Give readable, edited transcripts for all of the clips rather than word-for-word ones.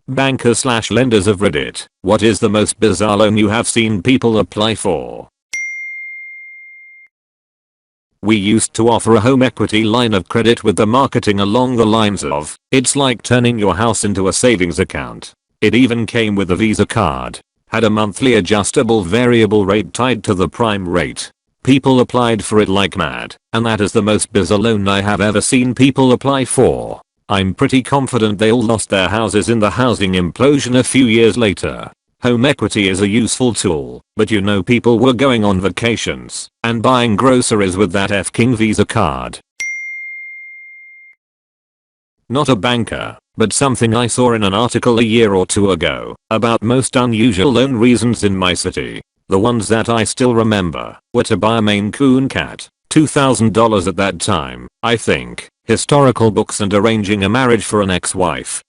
Bankers/lenders of Reddit, what is the most bizarre loan you have seen people apply for? We used to offer a home equity line of credit with the marketing along the lines of, it's like turning your house into a savings account. It even came with a Visa card. Had a monthly adjustable variable rate tied to the prime rate. People applied for it like mad, and that is the most bizarre loan I have ever seen people apply for. I'm pretty confident they all lost their houses in the housing implosion a few years later. Home equity is a useful tool, but you know people were going on vacations and buying groceries with that F-King Visa card. Not a banker, but something I saw in an article a year or two ago about most unusual loan reasons in my city. The ones that I still remember were to buy a Maine Coon cat, $2,000 at that time, I think, historical books, and arranging a marriage for an ex-wife.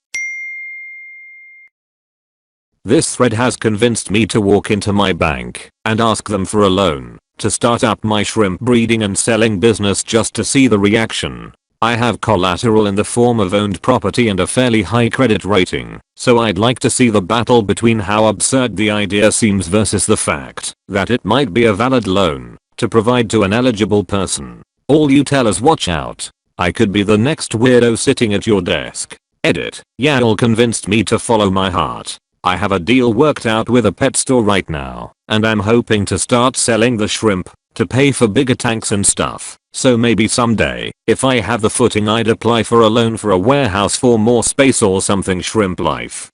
This thread has convinced me to walk into my bank and ask them for a loan to start up my shrimp breeding and selling business just to see the reaction. I have collateral in the form of owned property and a fairly high credit rating, so I'd like to see the battle between how absurd the idea seems versus the fact that it might be a valid loan to provide to an eligible person. All you tell us, watch out. I could be the next weirdo sitting at your desk. Edit. Yael convinced me to follow my heart. I have a deal worked out with a pet store right now, and I'm hoping to start selling the shrimp to pay for bigger tanks and stuff. So maybe someday, if I have the footing, I'd apply for a loan for a warehouse for more space or something. Shrimp life.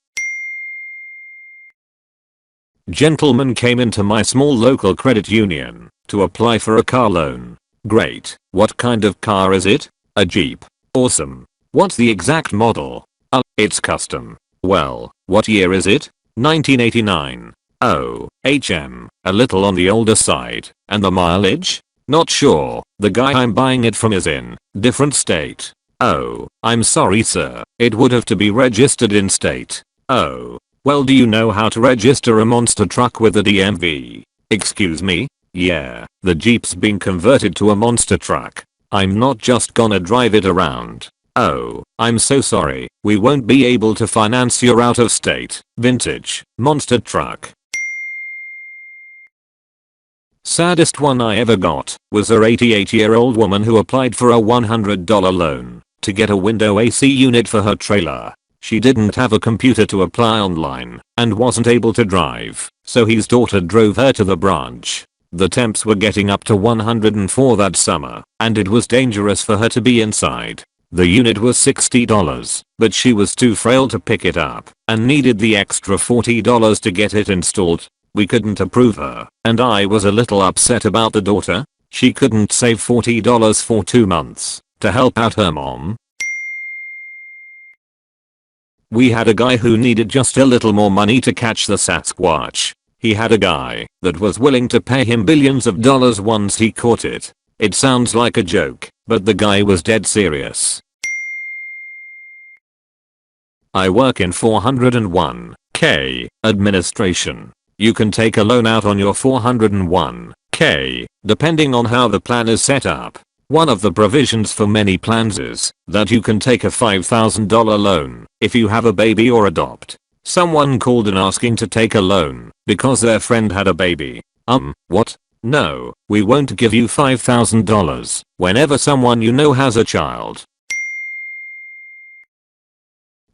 Gentleman came into my small local credit union to apply for a car loan. Great. What kind of car is it? A Jeep. Awesome. What's the exact model? It's custom. Well, what year is it? 1989. Oh, HM. A little on the older side. And the mileage? Not sure. The guy I'm buying it from is in different state. Oh, I'm sorry sir. It would have to be registered in state. Oh. Well, do you know how to register a monster truck with a DMV? Excuse me? Yeah, the Jeep's being converted to a monster truck. I'm not just gonna drive it around. Oh, I'm so sorry. We won't be able to finance your out of state vintage monster truck. Saddest one I ever got was a 88-year-old woman who applied for a $100 loan to get a window AC unit for her trailer. She didn't have a computer to apply online and wasn't able to drive, so his daughter drove her to the branch. The temps were getting up to 104 that summer, and it was dangerous for her to be inside. The unit was $60, but she was too frail to pick it up and needed the extra $40 to get it installed. We couldn't approve her, and I was a little upset about the daughter. She couldn't save $40 for 2 months to help out her mom. We had a guy who needed just a little more money to catch the Sasquatch. He had a guy that was willing to pay him billions of dollars once he caught it. It sounds like a joke, but the guy was dead serious. I work in 401k administration. You can take a loan out on your 401k, depending on how the plan is set up. One of the provisions for many plans is that you can take a $5,000 loan if you have a baby or adopt. Someone called in asking to take a loan because their friend had a baby. What? No, we won't give you $5,000 whenever someone you know has a child.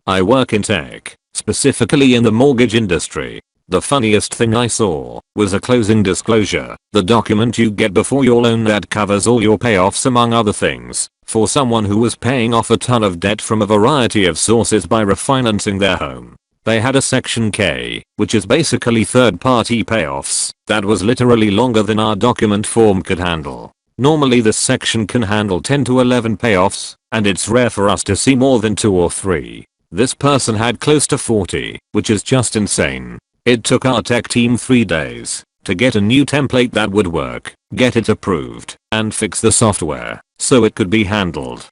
I work in tech, specifically in the mortgage industry. The funniest thing I saw was a closing disclosure, the document you get before your loan that covers all your payoffs among other things, for someone who was paying off a ton of debt from a variety of sources by refinancing their home. They had a section K, which is basically third-party payoffs, that was literally longer than our document form could handle. Normally this section can handle 10 to 11 payoffs, and it's rare for us to see more than 2 or 3. This person had close to 40, which is just insane. It took our tech team 3 days to get a new template that would work, get it approved, and fix the software so it could be handled.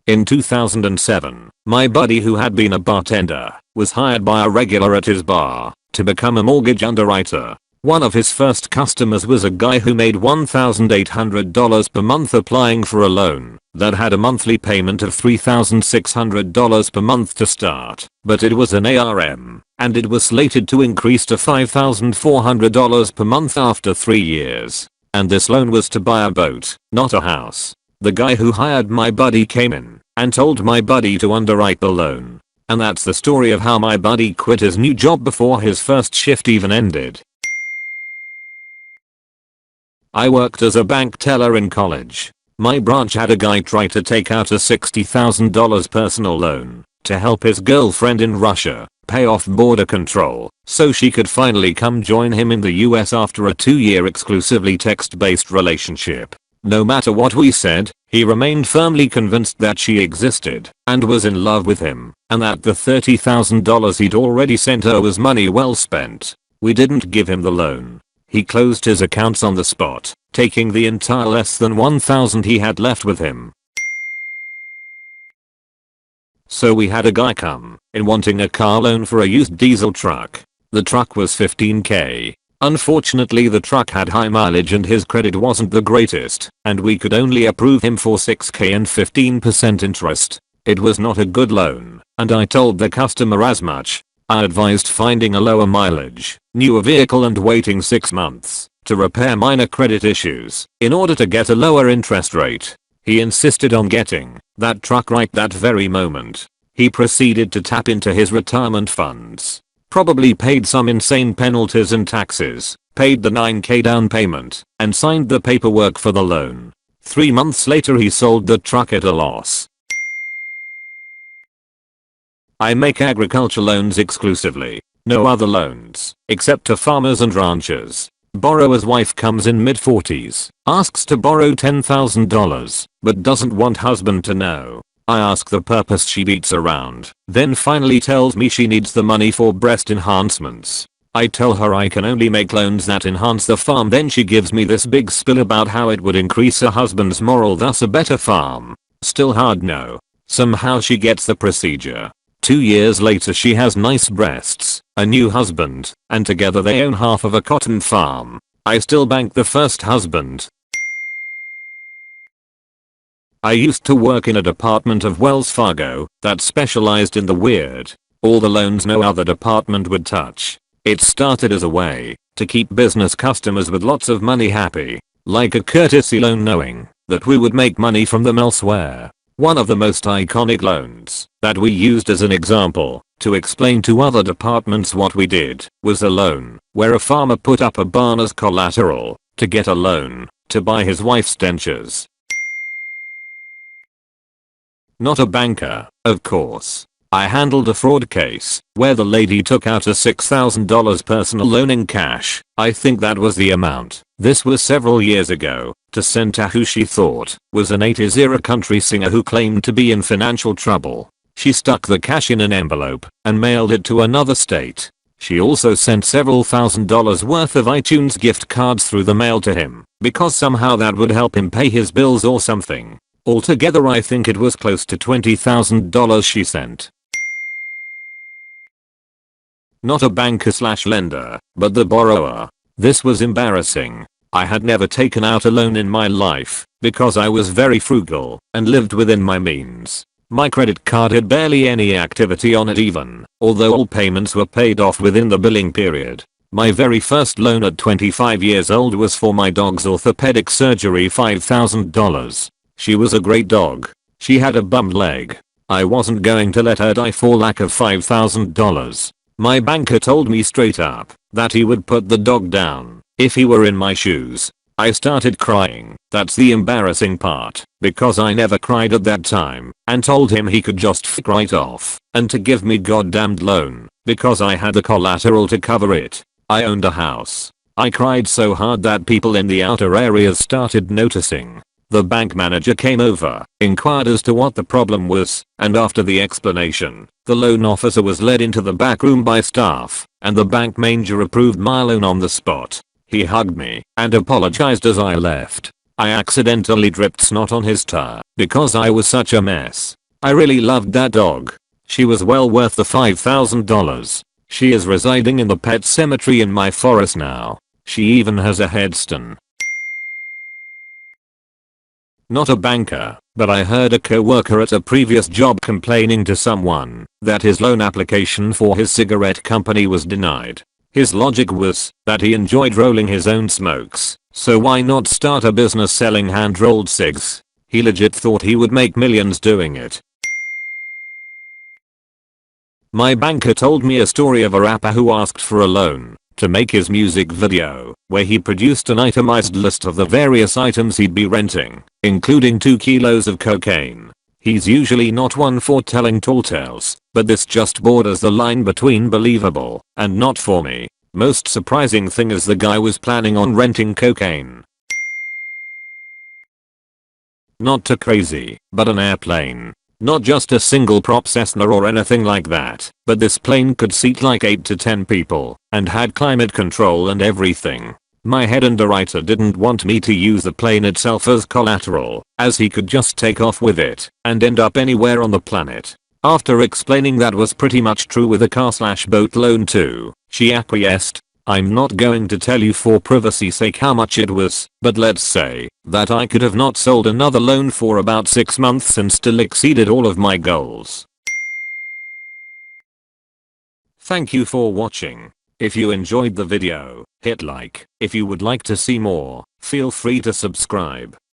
In 2007, my buddy who had been a bartender was hired by a regular at his bar to become a mortgage underwriter. One of his first customers was a guy who made $1,800 per month applying for a loan that had a monthly payment of $3,600 per month to start, but it was an ARM, and it was slated to increase to $5,400 per month after 3 years. And this loan was to buy a boat, not a house. The guy who hired my buddy came in and told my buddy to underwrite the loan. And that's the story of how my buddy quit his new job before his first shift even ended. I worked as a bank teller in college. My branch had a guy try to take out a $60,000 personal loan to help his girlfriend in Russia pay off border control so she could finally come join him in the US after a 2-year exclusively text-based relationship. No matter what we said, he remained firmly convinced that she existed and was in love with him, and that the $30,000 he'd already sent her was money well spent. We didn't give him the loan. He closed his accounts on the spot, taking the entire less than $1,000 he had left with him. So we had a guy come in wanting a car loan for a used diesel truck. The truck was $15,000. Unfortunately, the truck had high mileage and his credit wasn't the greatest, and we could only approve him for $6,000 and 15% interest. It was not a good loan, and I told the customer as much. I advised finding a lower mileage, newer vehicle and waiting 6 months to repair minor credit issues in order to get a lower interest rate. He insisted on getting that truck right that very moment. He proceeded to tap into his retirement funds, probably paid some insane penalties and taxes, paid the $9,000 down payment, and signed the paperwork for the loan. 3 months later he sold the truck at a loss. I make agriculture loans exclusively. No other loans, except to farmers and ranchers. Borrower's wife comes in mid-40s, asks to borrow $10,000, but doesn't want husband to know. I ask the purpose she beats around, then finally tells me she needs the money for breast enhancements. I tell her I can only make loans that enhance the farm, then she gives me this big spill about how it would increase her husband's morale, thus a better farm. Still hard no. Somehow she gets the procedure. 2 years later she has nice breasts, a new husband, and together they own half of a cotton farm. I still bank the first husband. I used to work in a department of Wells Fargo that specialized in the weird. All the loans no other department would touch. It started as a way to keep business customers with lots of money happy, like a courtesy loan knowing that we would make money from them elsewhere. One of the most iconic loans that we used as an example to explain to other departments what we did was a loan where a farmer put up a barn as collateral to get a loan to buy his wife's dentures. Not a banker, of course. I handled a fraud case where the lady took out a $6,000 personal loan in cash. I think that was the amount. This was several years ago, to send to who she thought was an 80s era country singer who claimed to be in financial trouble. She stuck the cash in an envelope and mailed it to another state. She also sent several $1,000s worth of iTunes gift cards through the mail to him because somehow that would help him pay his bills or something. Altogether I think it was close to $20,000 she sent. Not a banker/lender, but the borrower. This was embarrassing. I had never taken out a loan in my life because I was very frugal and lived within my means. My credit card had barely any activity on it even, although all payments were paid off within the billing period. My very first loan at 25 years old was for my dog's orthopedic surgery, $5,000. She was a great dog. She had a bum leg. I wasn't going to let her die for lack of $5,000. My banker told me straight up that he would put the dog down if he were in my shoes. I started crying. That's the embarrassing part, because I never cried at that time, and told him he could just f right off and to give me goddamned loan because I had the collateral to cover it. I owned a house. I cried so hard that people in the outer areas started noticing. The bank manager came over, inquired as to what the problem was, and after the explanation, the loan officer was led into the back room by staff, and the bank manager approved my loan on the spot. He hugged me and apologized as I left. I accidentally dripped snot on his tire because I was such a mess. I really loved that dog. She was well worth the $5,000. She is residing in the pet cemetery in my forest now. She even has a headstone. Not a banker, but I heard a co-worker at a previous job complaining to someone that his loan application for his cigarette company was denied. His logic was that he enjoyed rolling his own smokes, so why not start a business selling hand-rolled cigs? He legit thought he would make millions doing it. My banker told me a story of a rapper who asked for a loan to make his music video, where he produced an itemized list of the various items he'd be renting, including 2 kilos of cocaine. He's usually not one for telling tall tales, but this just borders the line between believable and not for me. Most surprising thing is the guy was planning on renting cocaine. Not too crazy, but an airplane. Not just a single prop Cessna or anything like that, but this plane could seat like 8 to 10 people and had climate control and everything. My head underwriter didn't want me to use the plane itself as collateral, as he could just take off with it and end up anywhere on the planet. After explaining that was pretty much true with a car/boat loan too, she acquiesced. I'm not going to tell you for privacy's sake how much it was, but let's say that I could have not sold another loan for about 6 months and still exceeded all of my goals. Thank you for watching. If you enjoyed the video, hit like. If you would like to see more, feel free to subscribe.